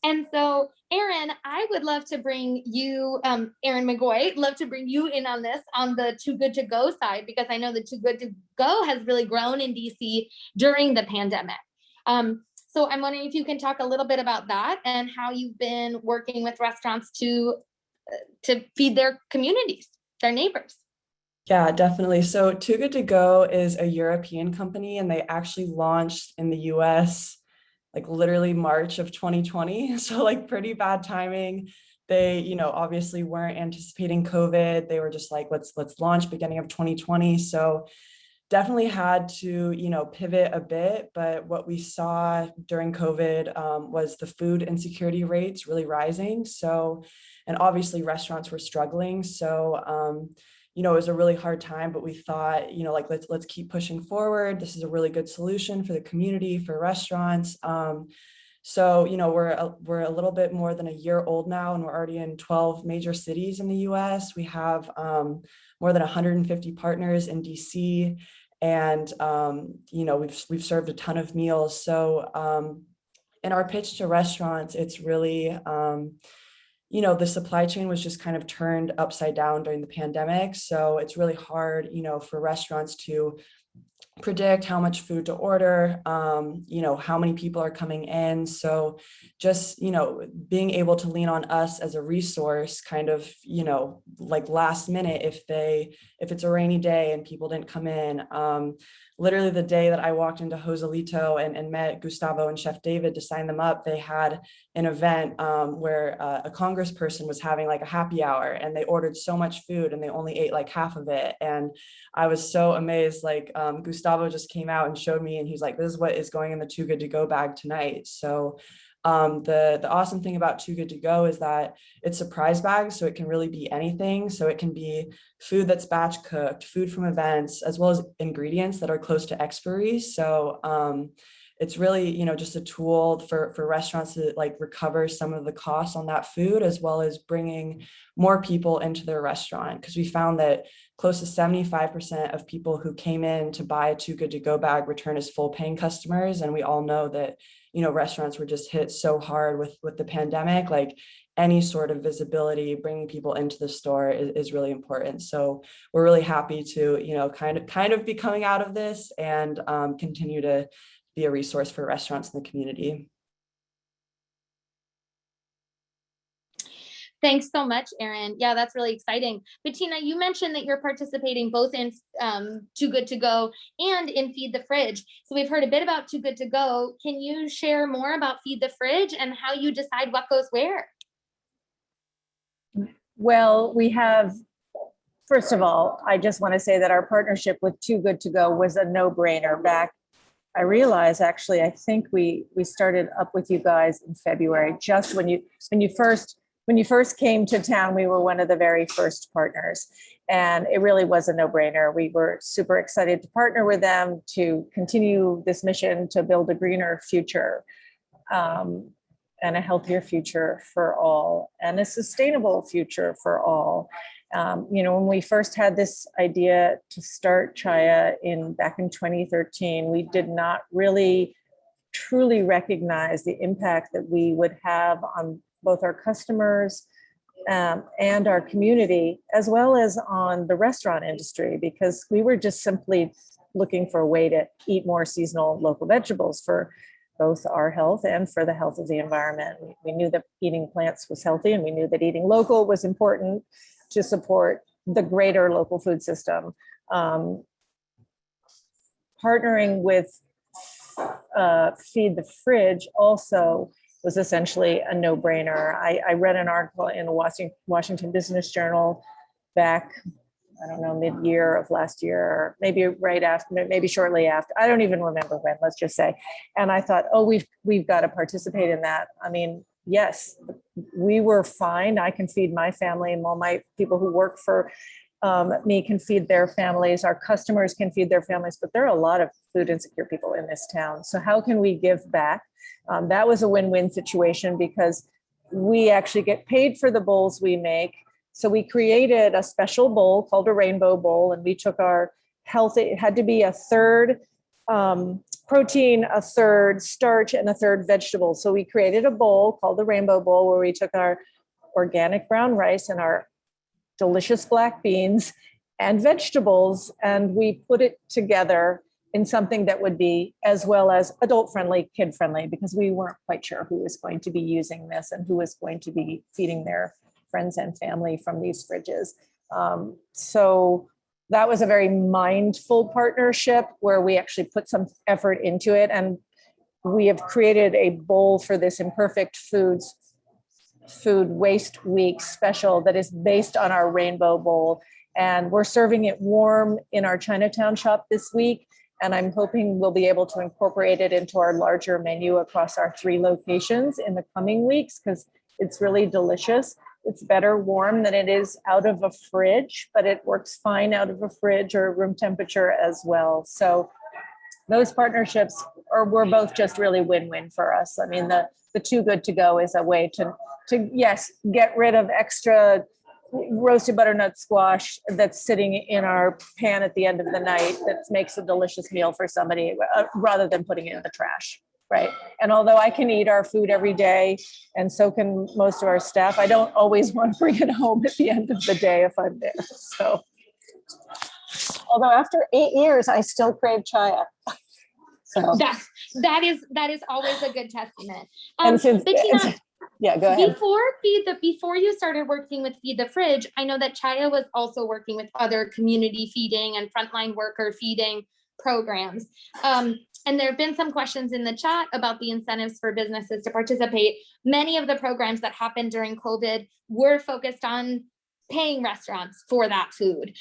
And so, Aaron, I would love to bring you, Aaron McGoy, love to bring you in on this, on the Too Good to Go side, because I know the Too Good to Go has really grown in DC during the pandemic. So I'm wondering if you can talk a little bit about that and how you've been working with restaurants to feed their communities, their neighbors. Yeah, definitely. So Too Good to Go is a European company, and they actually launched in the US like literally March of 2020. So like pretty bad timing. They, obviously weren't anticipating COVID. They were just like, let's launch beginning of 2020. So definitely had to, pivot a bit, but what we saw during COVID was the food insecurity rates really rising. So, and obviously restaurants were struggling. So, it was a really hard time, but we thought, like, let's keep pushing forward. This is a really good solution for the community, for restaurants. So, we're a little bit more than a year old now, and we're already in 12 major cities in the US. We have more than 150 partners in DC, and we've served a ton of meals. So in our pitch to restaurants, it's really the supply chain was just kind of turned upside down during the pandemic. So it's really hard, for restaurants to predict how much food to order, how many people are coming in. So just, being able to lean on us as a resource kind of, like last minute, if it's a rainy day and people didn't come in. Literally the day that I walked into Joselito and met Gustavo and Chef David to sign them up, they had an event where a congressperson was having like a happy hour, and they ordered so much food and they only ate like half of it. And I was so amazed. Like Gustavo just came out and showed me, and he's like, this is what is going in the Too Good To Go bag tonight. So the awesome thing about Too Good To Go is that it's surprise bags, so it can really be anything. So it can be food that's batch cooked, food from events, as well as ingredients that are close to expiry. So it's really, just a tool for restaurants to like recover some of the costs on that food, as well as bringing more people into their restaurant. Because we found that close to 75% of people who came in to buy a Too Good To Go bag return as full paying customers. And we all know that, restaurants were just hit so hard with the pandemic. Like any sort of visibility, bringing people into the store is really important. So we're really happy to, kind of be coming out of this and continue to be a resource for restaurants in the community. Thanks so much, Erin. Yeah, that's really exciting. Bettina, you mentioned that you're participating both in Too Good To Go and in Feed the Fridge. So we've heard a bit about Too Good To Go. Can you share more about Feed the Fridge and how you decide what goes where? Well, we have, first of all, I just want to say that our partnership with Too Good To Go was a no-brainer back. I realize actually, I think we started up with you guys in February, just when you first came to town. We were one of the very first partners, and it really was a no-brainer. We were super excited to partner with them to continue this mission to build a greener future and a healthier future for all, and a sustainable future for all. When we first had this idea to start Chaya back in 2013, we did not really truly recognize the impact that we would have on both our customers and our community, as well as on the restaurant industry, because we were just simply looking for a way to eat more seasonal local vegetables for both our health and for the health of the environment. We knew that eating plants was healthy, and we knew that eating local was important to support the greater local food system. Partnering with Feed the Fridge also was essentially a no-brainer. I read an article in the Washington Business Journal back, I don't know, mid-year of last year, or maybe right after, maybe shortly after. I don't even remember when, let's just say. And I thought, oh, we've got to participate in that. I mean, yes, we were fine. I can feed my family, and all my people who work for me can feed their families. Our customers can feed their families, but there are a lot of food insecure people in this town. So how can we give back? That was a win-win situation, because we actually get paid for the bowls we make. So we created a special bowl called a rainbow bowl, and we took our health. It had to be a third protein, a third starch, and a third vegetable. So we created a bowl called the Rainbow Bowl, where we took our organic brown rice and our delicious black beans and vegetables, and we put it together in something that would be as well as adult-friendly, kid-friendly, because we weren't quite sure who was going to be using this and who was going to be feeding their friends and family from these fridges. So that was a very mindful partnership where we actually put some effort into it. And we have created a bowl for this Imperfect Foods Food Waste Week special that is based on our Rainbow Bowl. And we're serving it warm in our Chinatown shop this week. And I'm hoping we'll be able to incorporate it into our larger menu across our 3 locations in the coming weeks, because it's really delicious. It's better warm than it is out of a fridge, but it works fine out of a fridge or room temperature as well. So those partnerships were both just really win-win for us. I mean, the Too Good To Go is a way to yes, get rid of extra roasted butternut squash that's sitting in our pan at the end of the night that makes a delicious meal for somebody rather than putting it in the trash, right? And although I can eat our food every day, and so can most of our staff, I don't always want to bring it home at the end of the day if I'm there. So, although after 8 years, I still crave chaya. So that is always a good testament. And since, Bettina, yeah, go ahead. Before you started working with Feed the Fridge, I know that Chaya was also working with other community feeding and frontline worker feeding programs. And there have been some questions in the chat about the incentives for businesses to participate. Many of the programs that happened during COVID were focused on paying restaurants for that food.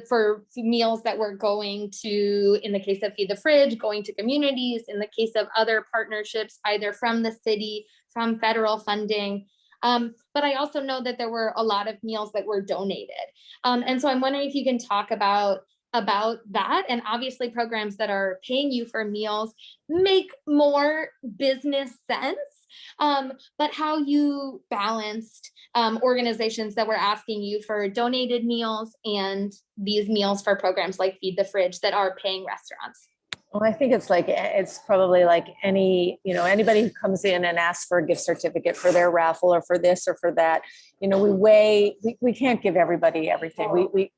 For meals that were going to, in the case of Feed the Fridge, going to communities, in the case of other partnerships, either from the city, from federal funding. But I also know that there were a lot of meals that were donated. And so I'm wondering if you can talk about that. And obviously programs that are paying you for meals make more business sense. But how you balanced organizations that were asking you for donated meals and these meals for programs like Feed the Fridge that are paying restaurants? Well, I think it's probably like anybody who comes in and asks for a gift certificate for their raffle or for this or for that, we can't give everybody everything.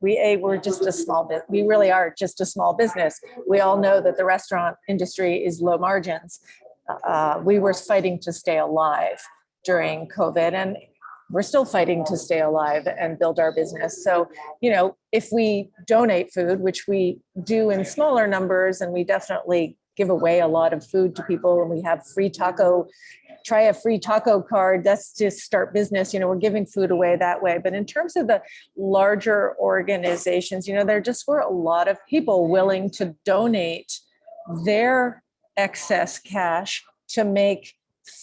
We're just a small bit. We really are just a small business. We all know that the restaurant industry is low margins. We were fighting to stay alive during COVID, and we're still fighting to stay alive and build our business. So, if we donate food, which we do in smaller numbers, and we definitely give away a lot of food to people, and we have try a free taco card, that's to start business, we're giving food away that way. But in terms of the larger organizations, there just were a lot of people willing to donate their excess cash to make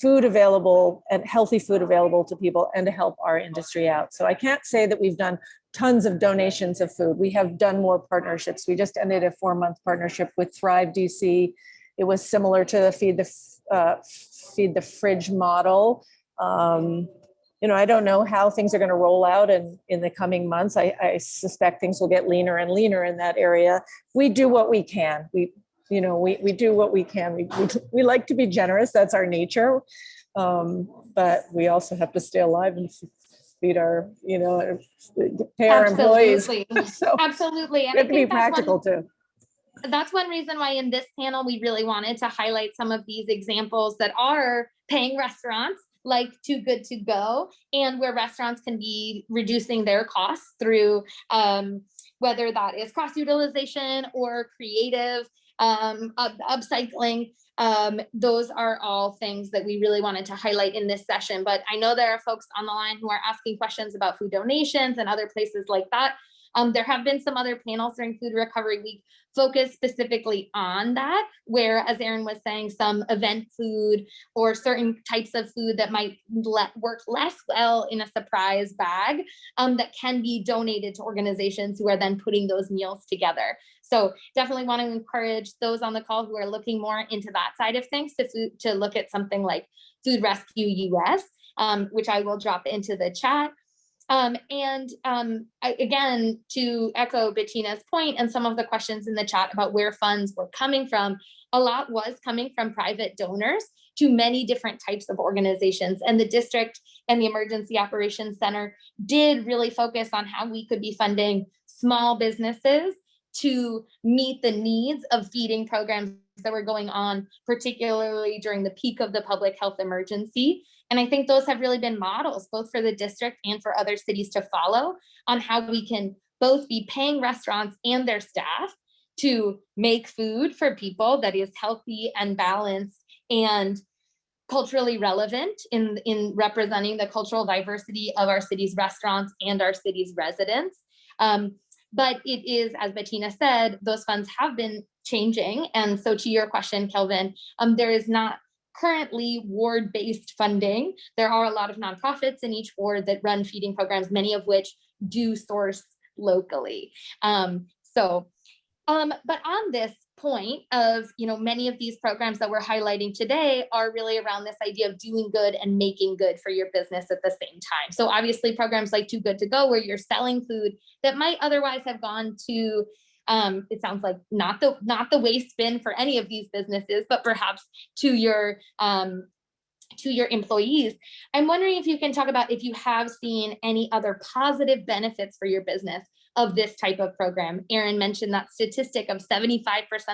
food available and healthy food available to people and to help our industry out. So I can't say that we've done tons of donations of food. We have done more partnerships. We just ended a 4-month partnership with Thrive DC. It was similar to the Feed the Fridge model. I don't know how things are going to roll out in the coming months. I suspect things will get leaner and leaner in that area. We do what we can. We do what we can. We like to be generous. That's our nature. But we also have to stay alive and feed our, pay our employees. So Absolutely. And we have to be practical too. That's one reason why in this panel, we really wanted to highlight some of these examples that are paying restaurants like Too Good To Go, and where restaurants can be reducing their costs through whether that is cross-utilization or creative upcycling. Those are all things that we really wanted to highlight in this session. But I know there are folks on the line who are asking questions about food donations and other places like that. There have been some other panels during Food Recovery Week focused specifically on that, where, as Erin was saying, some event food or certain types of food that might work less well in a surprise bag that can be donated to organizations who are then putting those meals together. So definitely want to encourage those on the call who are looking more into that side of things to look at something like Food Rescue US, which I will drop into the chat. Again, to echo Bettina's point and some of the questions in the chat about where funds were coming from, a lot was coming from private donors to many different types of organizations. And the district and the Emergency Operations Center did really focus on how we could be funding small businesses to meet the needs of feeding programs that were going on, particularly during the peak of the public health emergency. And I think those have really been models, both for the district and for other cities to follow, on how we can both be paying restaurants and their staff to make food for people that is healthy and balanced and culturally relevant in representing the cultural diversity of our city's restaurants and our city's residents. But it is, as Bettina said, those funds have been changing. And so to your question, Kelvin, there is not currently ward-based funding. There are a lot of nonprofits in each ward that run feeding programs, many of which do source locally. But on this point of, many of these programs that we're highlighting today are really around this idea of doing good and making good for your business at the same time. So obviously programs like Too Good To Go, where you're selling food that might otherwise have gone to, it sounds like not the waste bin for any of these businesses, but perhaps to your employees. I'm wondering if you can talk about if you have seen any other positive benefits for your business of this type of program. Erin mentioned that statistic of 75%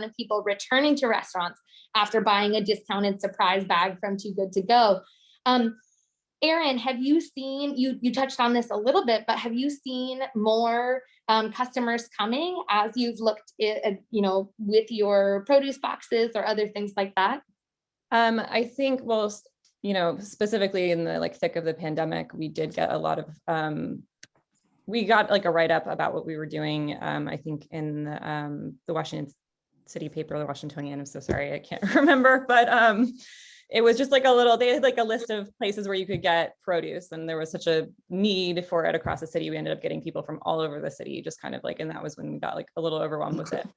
of people returning to restaurants after buying a discounted surprise bag from Too Good To Go. Erin, have you seen, you touched on this a little bit, but have you seen more customers coming as you've looked at, with your produce boxes or other things like that? I think, well, specifically in the thick of the pandemic, we did get a lot of, we got a write-up about what we were doing, I think in the Washington City paper, the Washingtonian, I'm so sorry, I can't remember, but it was just they had a list of places where you could get produce, and there was such a need for it across the city. We ended up getting people from all over the city, just kind of and that was when we got a little overwhelmed with it.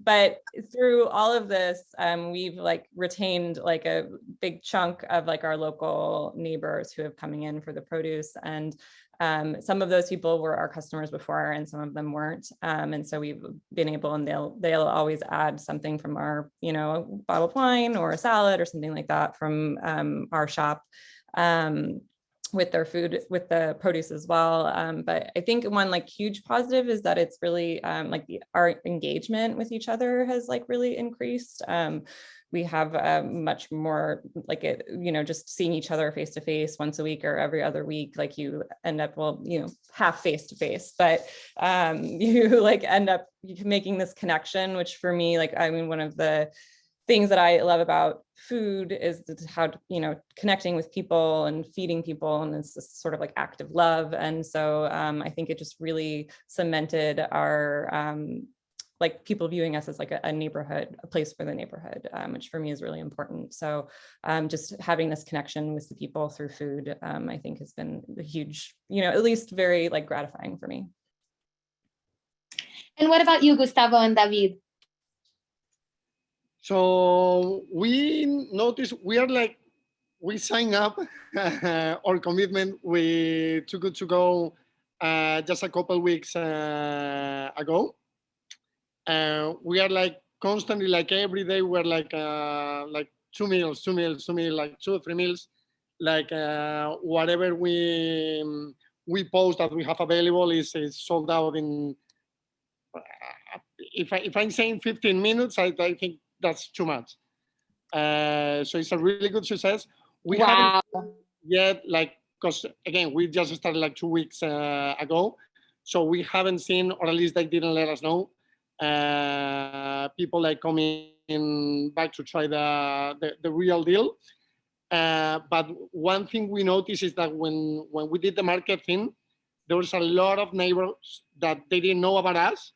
But through all of this, we've retained a big chunk of our local neighbors who have coming in for the produce, and some of those people were our customers before and some of them weren't. And so we've been able, and they'll always add something from our, bottle of wine or a salad or something like that from our shop with their food, with the produce as well. But I think one huge positive is that it's really our engagement with each other has really increased. We have much more just seeing each other face to face once a week or every other week. You end up, half face to face, but you end up making this connection, which for me, one of the things that I love about food is how, connecting with people and feeding people. And it's this sort of act of love. And so I think it just really cemented our, people viewing us as a neighborhood, a place for the neighborhood, which for me is really important. So just having this connection with the people through food, I think has been a huge, at least very gratifying for me. And what about you, Gustavo and David? So we noticed we sign up our commitment with Too Good To Go just a couple weeks ago. We are constantly every day we're two meals, 2 or 3 meals, whatever we post that we have available is sold out in. If I'm saying 15 minutes, I think that's too much. So it's a really good success. We haven't yet, because again, we just started 2 weeks ago. So we haven't seen, or at least they didn't let us know, people coming back to try the real deal. But one thing we noticed is that when we did the marketing, there was a lot of neighbors that they didn't know about us,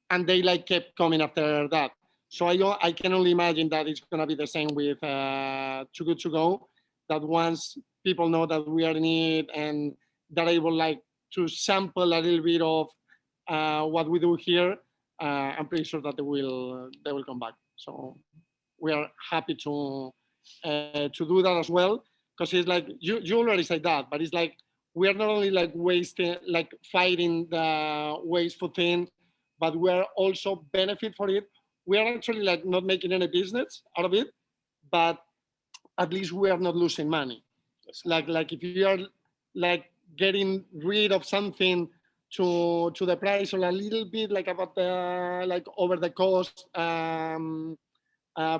and they kept coming after that. So I can only imagine that it's going to be the same with Too Good To Go, that once people know that we are in it and they're able to sample a little bit of what we do here, I'm pretty sure that they will come back. So we are happy to do that as well, because it's you already said that, but it's we are not only wasting, fighting the wasteful thing, but we are also benefit for it. We are actually not making any business out of it, but at least we are not losing money. If you are getting rid of something to the price or a little bit about the over the cost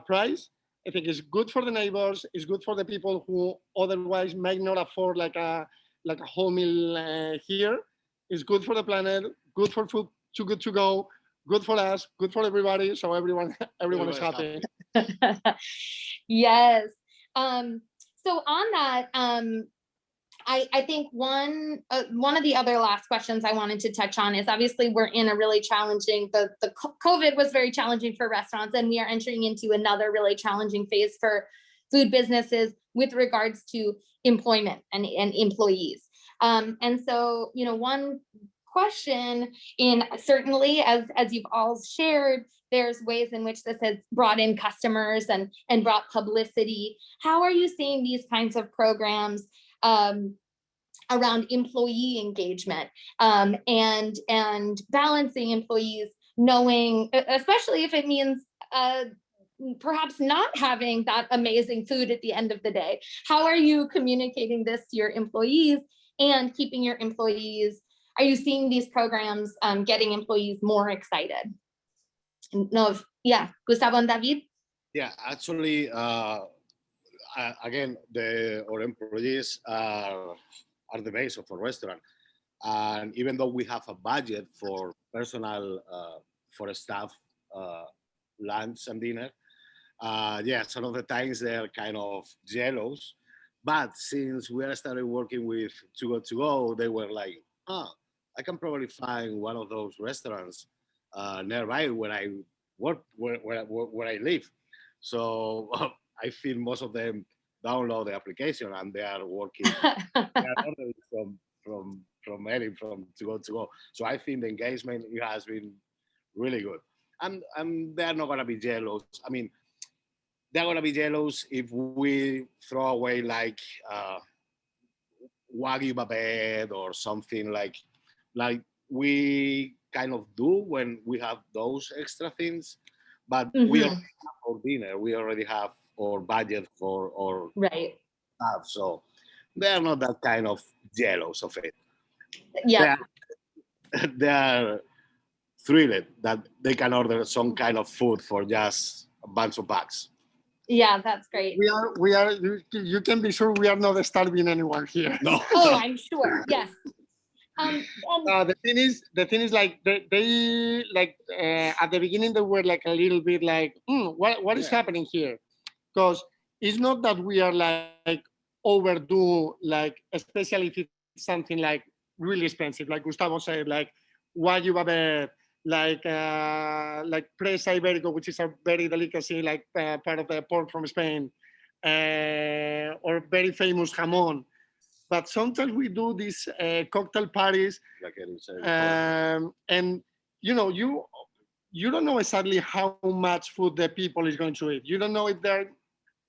price, I think it's good for the neighbors. It's good for the people who otherwise might not afford a whole meal here. It's good for the planet. Good for food. Too Good To Go. Good for us, good for everybody, so everyone is happy. Yes. So on that, I think one of the other last questions I wanted to touch on is, obviously we're in a really challenging, the COVID was very challenging for restaurants, and we are entering into another really challenging phase for food businesses with regards to employment and employees. And so, one question, certainly as you've all shared, there's ways in which this has brought in customers and brought publicity. How are you seeing these kinds of programs around employee engagement, and balancing employees, knowing, especially if it means perhaps not having that amazing food at the end of the day? How are you communicating this to your employees and keeping your employees? Are you seeing these programs getting employees more excited? No, yeah, Gustavo and David? Yeah, actually, again, our employees are the base of a restaurant. And even though we have a budget for personal, for staff, lunch and dinner, some of the times they're kind of jealous. But since we started working with Too Good To Go, they were like, I can probably find one of those restaurants nearby where I work, where I live. So I feel most of them download the application and they are working they are ordering from Too Good To Go. So I think the engagement has been really good. And they're not gonna be jealous. I mean, they're gonna be jealous if we throw away like Wagyu babette or something like we kind of do when we have those extra things. But we already have our dinner. We already have our budget for our stuff. So they're not that kind of jealous of it. Yeah. They are thrilled that they can order some kind of food for just a bunch of bucks. Yeah, that's great. We are. You can be sure we are not starving anyone here. No. Oh, I'm sure. Yes. The thing is like they like at the beginning they were like a little bit like what is happening here, because it's not that we are like overdo, like especially if it's something like really expensive, like Gustavo said, like Wagyu babette, like presa iberico, which is a very delicacy, like part of the pork from Spain, or very famous jamon. But sometimes we do these cocktail parties, and you don't know exactly how much food the people is going to eat. You don't know if they're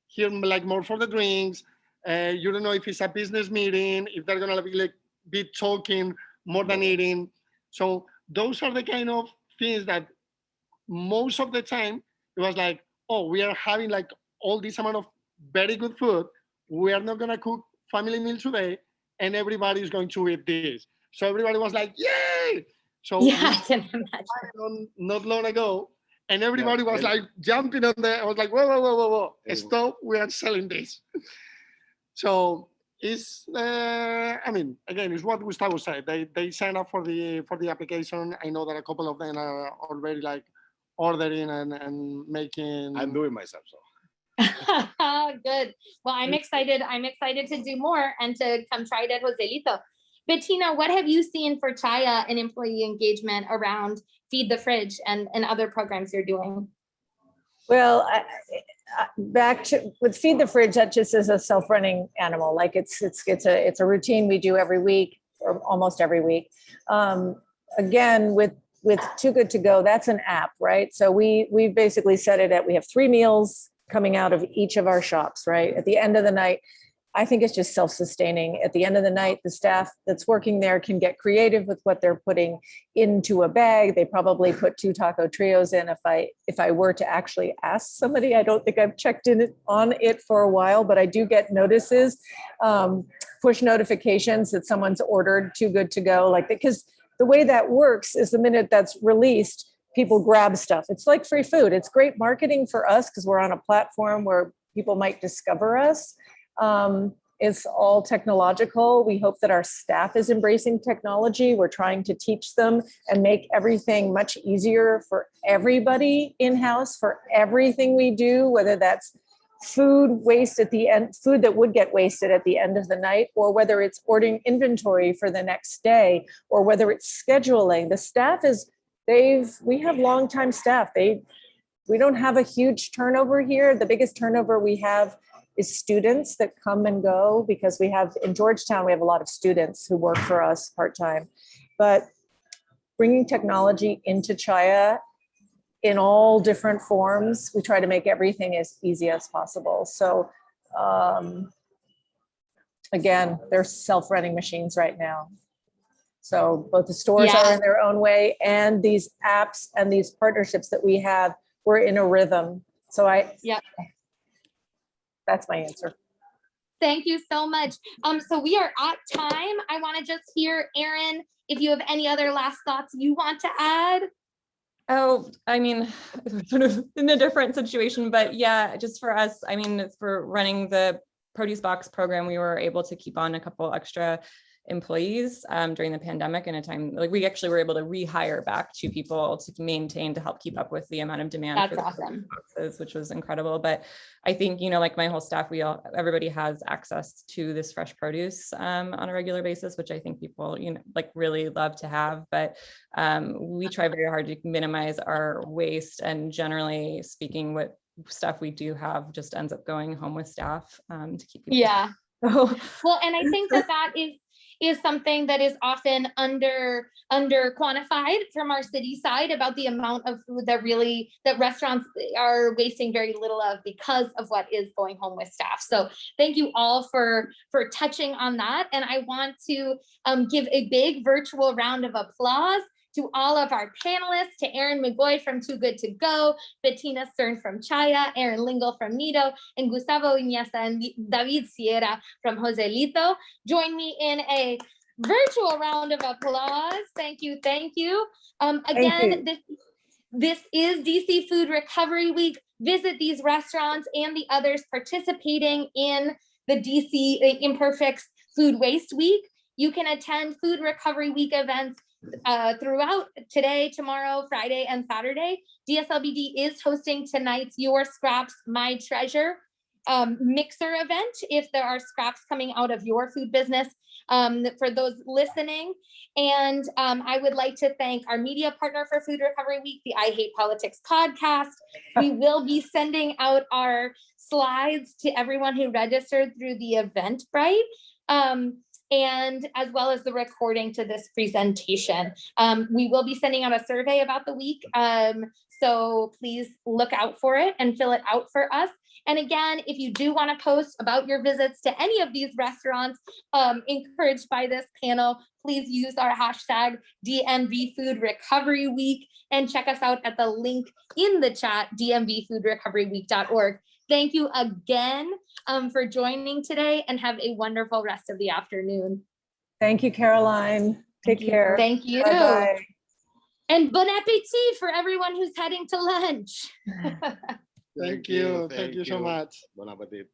here like more for the drinks. You don't know if it's a business meeting, if they're gonna be talking more than eating. So those are the kind of things that most of the time it was like, oh, we are having like all this amount of very good food. We are not gonna cook family meal today, and everybody is going to eat this. So everybody was like, yay! So I can imagine. Not long ago, and everybody was like jumping on there. I was like, whoa, stop! We are selling this. So it's, I mean, again, it's what Gustavo said. They sign up for the application. I know that a couple of them are already like ordering and making. I'm doing myself so. Good. Well, I'm excited. I'm excited to do more and to come try it at Joselito. Bettina, what have you seen for Chaya and employee engagement around Feed the Fridge and other programs you're doing? Well, back to with Feed the Fridge, that just is a self-running animal. Like it's a routine we do every week or almost every week. Again, with Too Good To Go, that's an app, right? So we basically set it at, we have 3 meals coming out of each of our shops, right? At the end of the night, I think it's just self-sustaining. At the end of the night, the staff that's working there can get creative with what they're putting into a bag. They probably put 2 taco trios in. If I were to actually ask somebody, I don't think I've checked on it for a while, but I do get notices, push notifications that someone's ordered Too Good To Go, like, because the way that works is the minute that's released, people grab stuff. It's like free food. It's great marketing for us because we're on a platform where people might discover us. It's all technological. We hope that our staff is embracing technology. We're trying to teach them and make everything much easier for everybody in-house, for everything we do, whether that's food waste at the end, food that would get wasted at the end of the night, or whether it's ordering inventory for the next day, or whether it's scheduling. The staff is, we have longtime staff. We don't have a huge turnover here. The biggest turnover we have is students that come and go, because in Georgetown, we have a lot of students who work for us part-time. But bringing technology into Chaya in all different forms, we try to make everything as easy as possible. So again, they're self-running machines right now. So both the stores are in their own way, and these apps and these partnerships that we have, we're in a rhythm. So that's my answer. Thank you so much. So we are at time. I want to just hear, Erin, if you have any other last thoughts you want to add. Oh, I mean, sort of in a different situation, but yeah, just for us, I mean, for running the produce box program, we were able to keep on a couple extra employees during the pandemic, in a time like we actually were able to rehire back 2 people to maintain, to help keep up with the amount of demand. That's for awesome. boxes, which was incredible. But I think, you know, like my whole staff, everybody has access to this fresh produce on a regular basis, which I think people, you know, like really love to have. But we try very hard to minimize our waste, and generally speaking, what stuff we do have just ends up going home with staff to keep people. Yeah. Well, and I think that is something that is often under quantified from our city side, about the amount of food that restaurants are wasting very little of because of what is going home with staff. So thank you all for touching on that. And I want to give a big virtual round of applause to all of our panelists, to Erin McGoy from Too Good to Go, Bettina Stern from Chaya, Aaron Lingle from Nido, and Gustavo Iñasa and David Sierra from Joselito. Join me in a virtual round of applause. Thank you, thank you. Again, this is DC Food Recovery Week. Visit these restaurants and the others participating in the DC Imperfects Food Waste Week. You can attend Food Recovery Week events throughout today, tomorrow, Friday, and Saturday. DSLBD is hosting tonight's Your Scraps, My Treasure mixer event, if there are scraps coming out of your food business, for those listening. And I would like to thank our media partner for Food Recovery Week, the I Hate Politics podcast. We will be sending out our slides to everyone who registered through the Eventbrite. And as well as the recording to this presentation. We will be sending out a survey about the week. So please look out for it and fill it out for us. And again, if you do want to post about your visits to any of these restaurants encouraged by this panel, please use our hashtag DMV Food Recovery Week, and check us out at the link in the chat, dmvfoodrecoveryweek.org. Thank you again for joining today, and have a wonderful rest of the afternoon. Thank you, Caroline. Take care. Thank you. Bye-bye. And bon appetit for everyone who's heading to lunch. Thank you so much. Bon appetit.